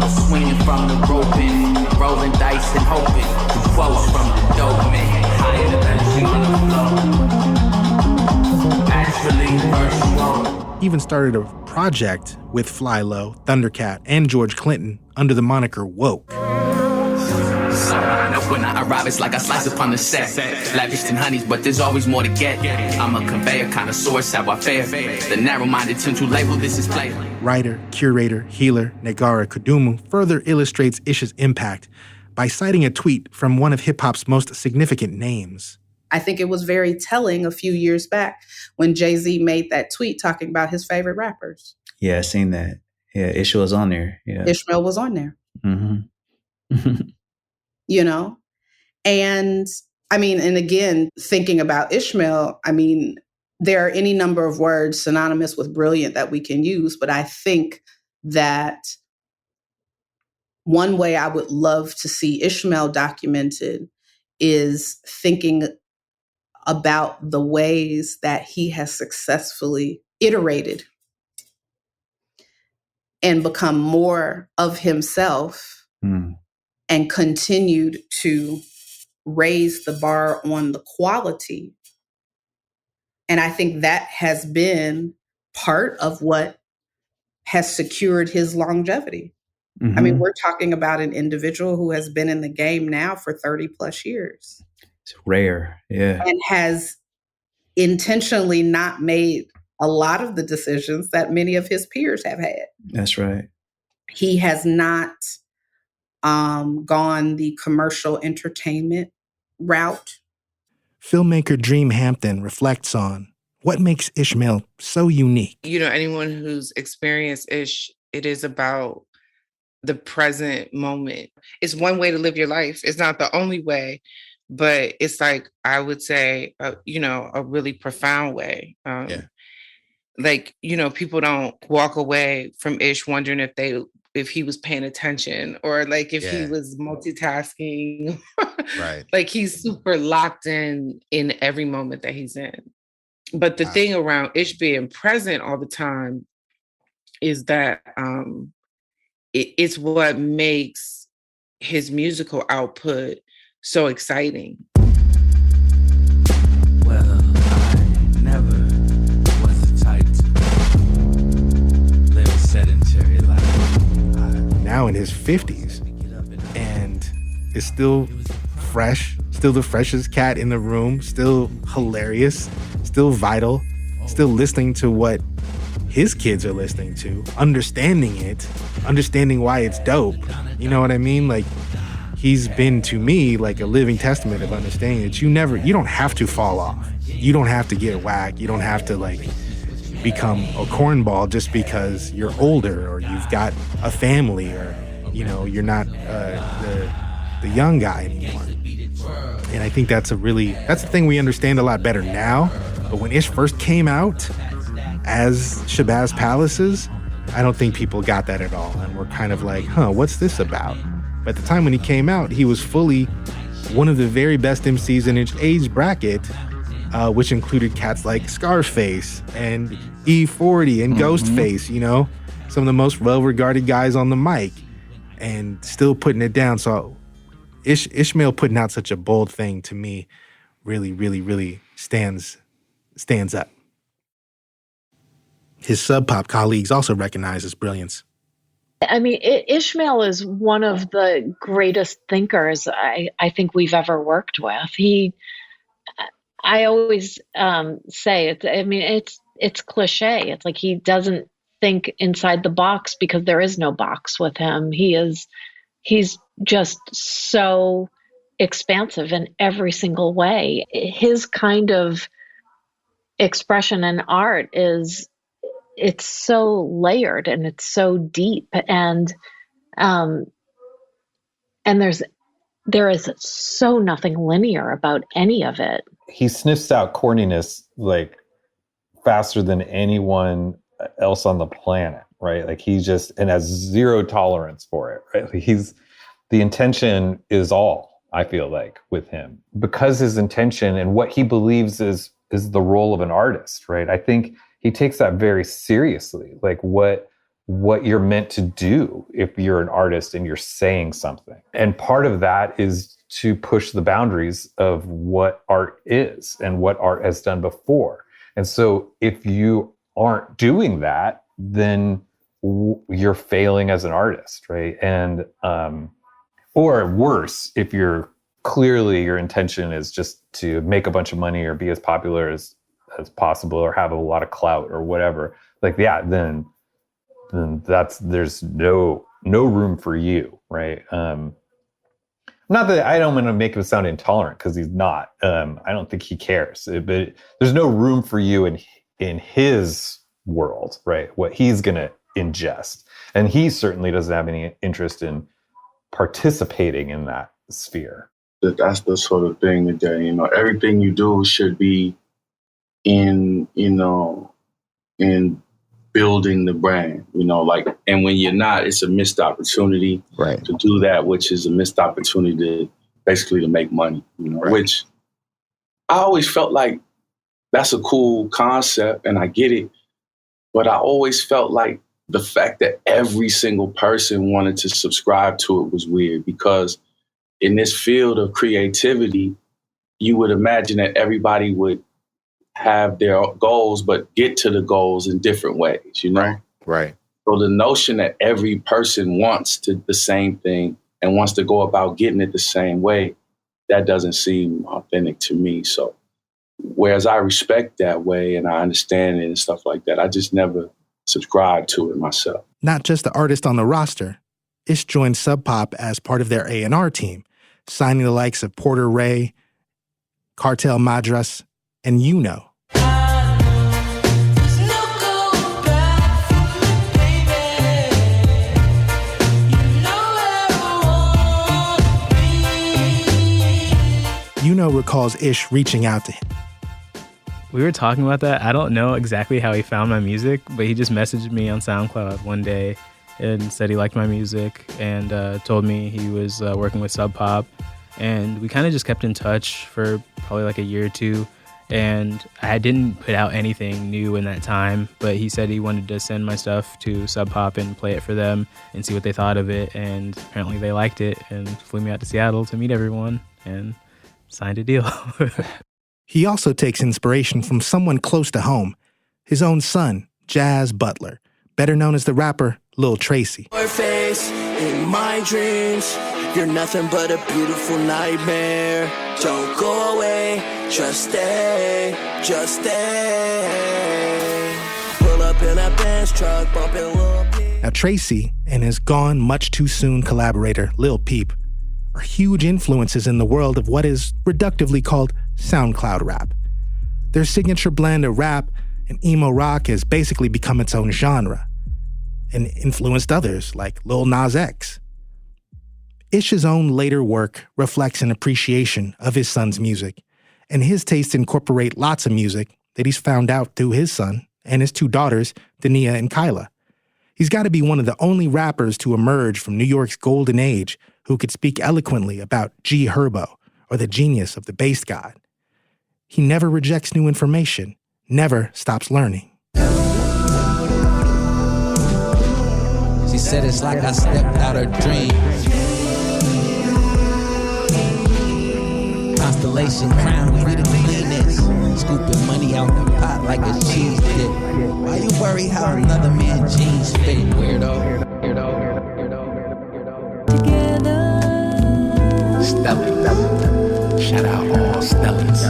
no swinging from the roping, rolling dice and hoping to quote from the dope man, higher than on the floor. Actually, virtual. Even started a project with Fly Low, Thundercat, and George Clinton under the moniker Woke. When I arrive, it's like I slice upon the set. Lavished in honeys, but there's always more to get. I'm a conveyor kind of source, how I fare. The narrow-minded tend to label this as play. Writer, curator, healer Negara Kudumu further illustrates Ish's impact by citing a tweet from one of hip-hop's most significant names. I think it was very telling a few years back when Jay-Z made that tweet talking about his favorite rappers. Yeah, I seen that. Yeah, Ishmael was on there. Yeah. Ishmael was on there. You know? And I mean, and again, thinking about Ishmael, I mean, there are any number of words synonymous with brilliant that we can use, but I think that one way I would love to see Ishmael documented is thinking about the ways that he has successfully iterated and become more of himself and continued to raise the bar on the quality. And I think that has been part of what has secured his longevity. I mean, we're talking about an individual who has been in the game now for 30 plus years. It's rare, yeah. And has intentionally not made a lot of the decisions that many of his peers have had. That's right. He has not gone the commercial entertainment route. Filmmaker Dream Hampton reflects on what makes Ishmael so unique. You know, anyone who's experienced Ish, it is about the present moment. It's one way to live your life. It's not the only way, but it's like, I would say, you know, a really profound way. Like, you know, people don't walk away from Ish wondering if he was paying attention or like if he was multitasking. Right. Like he's super locked in every moment that he's in. But the thing around Ish being present all the time is that it's what makes his musical output so exciting. Well, I never was the type to live a sedentary life. Now in his 50s and is still fresh, still the freshest cat in the room, still hilarious, still vital, still listening to what his kids are listening to, understanding it, understanding why it's dope. You know what I mean? Like, he's been to me like a living testament of understanding that you don't have to fall off. You don't have to get whacked. You don't have to like become a cornball just because you're older or you've got a family or, you know, you're not the young guy anymore. And I think that's the thing we understand a lot better now. But when Ish first came out as Shabazz Palaces, I don't think people got that at all. And we're kind of like, what's this about? But at the time when he came out, he was fully one of the very best MCs in his age bracket, which included cats like Scarface and E40 and Ghostface, you know, some of the most well-regarded guys on the mic, and still putting it down. So Ishmael putting out such a bold thing to me really, really, really stands up. His sub-pop colleagues also recognize his brilliance. I mean, Ishmael is one of the greatest thinkers I think we've ever worked with. I always say it. I mean, it's cliche. It's like he doesn't think inside the box because there is no box with him. He's just so expansive in every single way. His kind of expression in art it's so layered and it's so deep, and there is so nothing linear about any of it. He sniffs out corniness like faster than anyone else on the planet, right? Like he just, and has zero tolerance for it, right? Like the intention is all, I feel like, with him, because his intention and what he believes is the role of an artist, right? I think he takes that very seriously, like what you're meant to do if you're an artist and you're saying something. And part of that is to push the boundaries of what art is and what art has done before. And so if you aren't doing that, then you're failing as an artist, right? And or worse, if you're clearly your intention is just to make a bunch of money or be as popular as possible or have a lot of clout or whatever, like, yeah, then there's no room for you, right? Not that I don't want to make him sound intolerant, because he's not. I don't think he cares, but there's no room for you in his world, right? What he's gonna ingest, and he certainly doesn't have any interest in participating in that sphere. That's the sort of thing that, you know, everything you do should be in, you know, in building the brand, you know, like, and when you're not, it's a missed opportunity to do that, which is a missed opportunity to basically to make money, you know, which I always felt like that's a cool concept and I get it. But I always felt like the fact that every single person wanted to subscribe to it was weird, because in this field of creativity, you would imagine that everybody would have their goals, but get to the goals in different ways, you know? Right. So the notion that every person wants to the same thing and wants to go about getting it the same way, that doesn't seem authentic to me. So whereas I respect that way and I understand it and stuff like that, I just never subscribed to it myself. Not just the artist on the roster, Ish joined Sub Pop as part of their A&R team, signing the likes of Porter Ray, Cartel Madras, and Uno. Uno recalls Ish reaching out to him. We were talking about that. I don't know exactly how he found my music, but he just messaged me on SoundCloud one day and said he liked my music and told me he was working with Sub Pop. And we kind of just kept in touch for probably like a year or two. And I didn't put out anything new in that time, but he said he wanted to send my stuff to Sub Pop and play it for them and see what they thought of it. And apparently they liked it and flew me out to Seattle to meet everyone and signed a deal. He also takes inspiration from someone close to home, his own son, Shabazz Butler, better known as the rapper Lil Tracy. Your face in my dreams, you're nothing but a beautiful nightmare. Don't go away, just stay, just stay. Pull up in a Benz truck, bumping Lil Peep. Now Tracy and his gone much too soon collaborator Lil Peep are huge influences in the world of what is reductively called SoundCloud rap. Their signature blend of rap and emo rock has basically become its own genre and influenced others like Lil Nas X. Ish's own later work reflects an appreciation of his son's music, and his tastes incorporate lots of music that he's found out through his son and his two daughters, Dania and Kyla. He's got to be one of the only rappers to emerge from New York's golden age who could speak eloquently about G Herbo or the genius of the bass god. He never rejects new information, never stops learning. She said it's like I stepped out her dream. Constellation crown, we the cleanest. Scooping money out the pot like a cheese dip. Why you worry how another man's jeans fit? Weirdo. Stellan. Shout out all Stellans.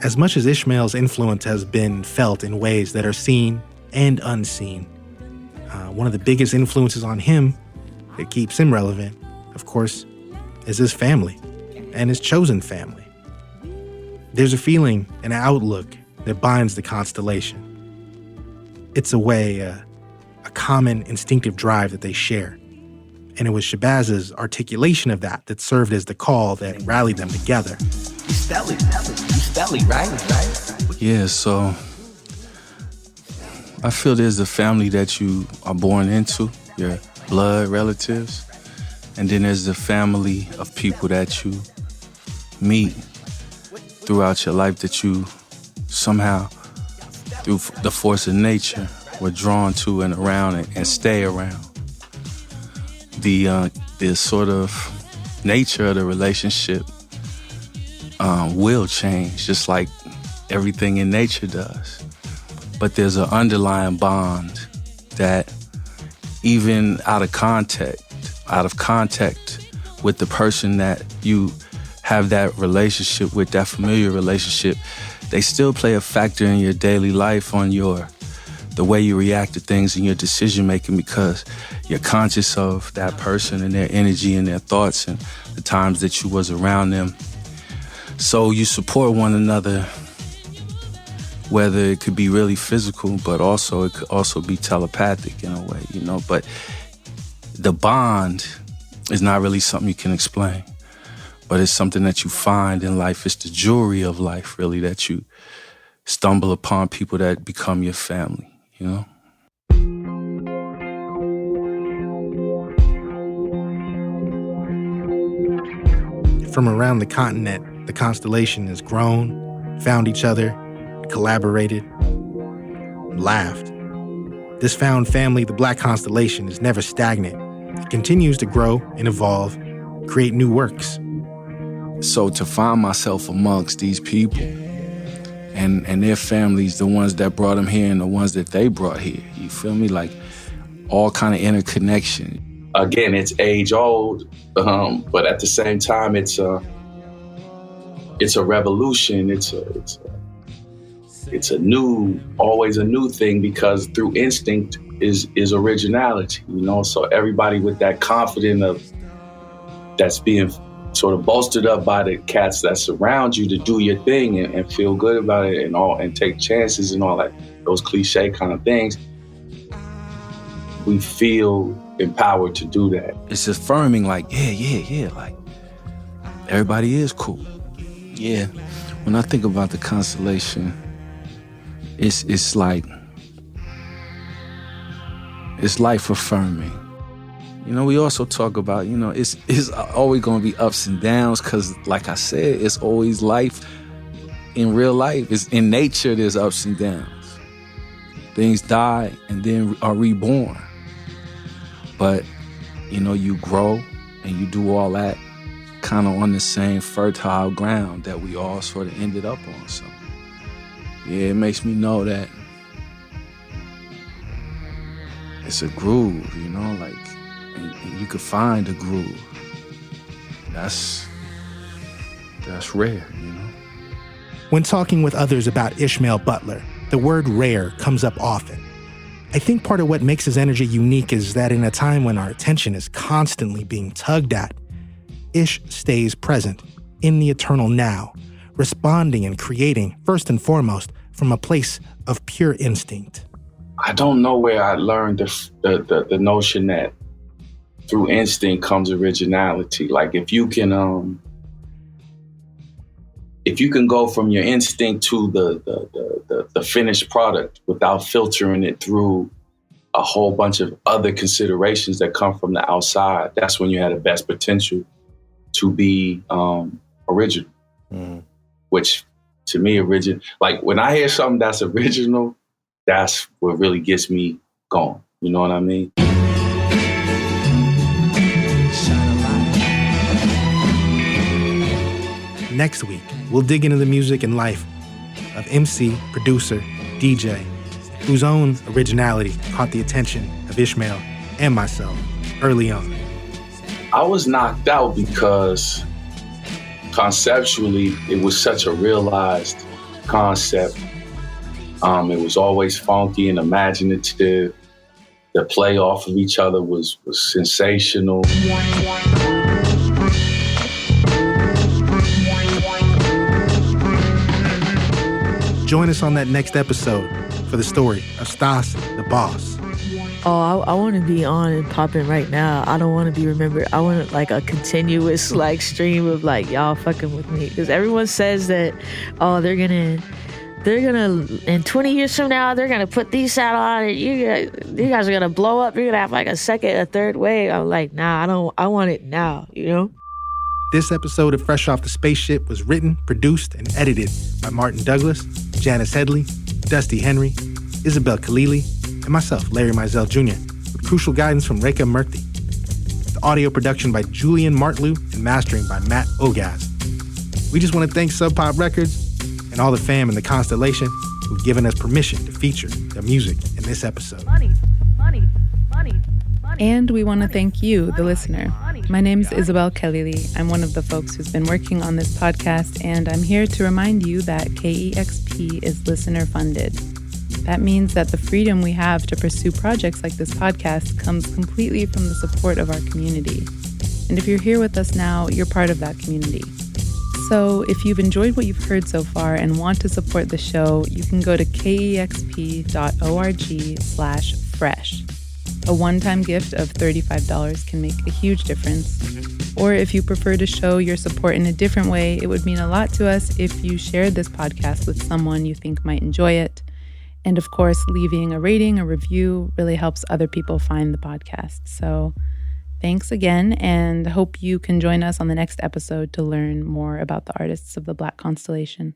As much as Ishmael's influence has been felt in ways that are seen and unseen, one of the biggest influences on him that keeps him relevant, of course, is his family and his chosen family. There's a feeling, an outlook that binds the constellation. It's a way, a common instinctive drive that they share. And it was Shabazz's articulation of that served as the call that rallied them together. You Stelly, right? Yeah, so I feel there's the family that you are born into, your blood relatives, and then there's the family of people that you meet throughout your life that you somehow, through the force of nature, were drawn to and around and stay around. The sort of nature of the relationship will change, just like everything in nature does. But there's an underlying bond that even out of contact with the person that you have that relationship with, that familiar relationship, they still play a factor in your daily life on the way you react to things and your decision making, because you're conscious of that person and their energy and their thoughts and the times that you was around them. So you support one another whether it could be really physical, but also it could also be telepathic in a way, you know. But the bond is not really something you can explain, but it's something that you find in life. It's the jewelry of life, really, that you stumble upon people that become your family, you know? From around the continent, the constellation has grown, found each other, collaborated, laughed. This found family, the Black Constellation, is never stagnant. It continues to grow and evolve, create new works. So to find myself amongst these people and their families, the ones that brought them here and the ones that they brought here, you feel me? Like all kind of interconnection. Again, it's age old, but at the same time, it's a revolution. It's a new, always a new thing, because through instinct is originality, you know? So everybody with that confidence that's being sort of bolstered up by the cats that surround you to do your thing and feel good about it and take chances and all that, those cliche kind of things. We feel empowered to do that. It's affirming, like, yeah, like, everybody is cool. Yeah, when I think about the constellation, it's like, it's life affirming. You know, we also talk about, you know, it's always gonna be ups and downs, because like I said, it's always life in real life. It's in nature, there's ups and downs. Things die and then are reborn. But, you know, you grow and you do all that kind of on the same fertile ground that we all sort of ended up on. So, yeah, it makes me know that it's a groove, you know, like, and you could find a groove. That's rare, you know. When talking with others about Ishmael Butler, the word rare comes up often. I think part of what makes his energy unique is that in a time when our attention is constantly being tugged at, Ish stays present in the eternal now, responding and creating, first and foremost, from a place of pure instinct. I don't know where I learned the notion that through instinct comes originality. Like if you can go from your instinct to the finished product without filtering it through a whole bunch of other considerations that come from the outside, that's when you had the best potential to be original. Mm. Which to me, like when I hear something that's original, that's what really gets me going. You know what I mean? Next week, we'll dig into the music and life of MC, producer, DJ, whose own originality caught the attention of Ishmael and myself early on. I was knocked out because conceptually, it was such a realized concept. It was always funky and imaginative. The play off of each other was sensational. Join us on that next episode for the story of Stas the Boss. Oh, I want to be on and popping right now. I don't want to be remembered. I want like a continuous like stream of like y'all fucking with me, because everyone says that, oh, they're gonna in 20 years from now they're gonna put these out on it. You guys are gonna blow up. You're gonna have like a second, a third wave. I'm like, nah, I want it now. You know. This episode of Fresh Off the Spaceship was written, produced, and edited by Martin Douglas, Janice Headley, Dusty Henry, Isabel Khalili, and myself, Larry Mizell Jr., with crucial guidance from Reka Murthy. The audio production by Julian Martlew and mastering by Matt Ogaz. We just want to thank Sub Pop Records and all the fam in the Constellation who've given us permission to feature their music in this episode. Money. And we want to thank you, the listener. My name's Isabel Khalili. I'm one of the folks who's been working on this podcast, and I'm here to remind you that KEXP is listener funded. That means that the freedom we have to pursue projects like this podcast comes completely from the support of our community. And if you're here with us now, you're part of that community. So if you've enjoyed what you've heard so far and want to support the show, you can go to kexp.org/fresh. A one-time gift of $35 can make a huge difference. Or if you prefer to show your support in a different way, it would mean a lot to us if you shared this podcast with someone you think might enjoy it. And of course, leaving a rating, a review really helps other people find the podcast. So thanks again, and hope you can join us on the next episode to learn more about the artists of the Black Constellation.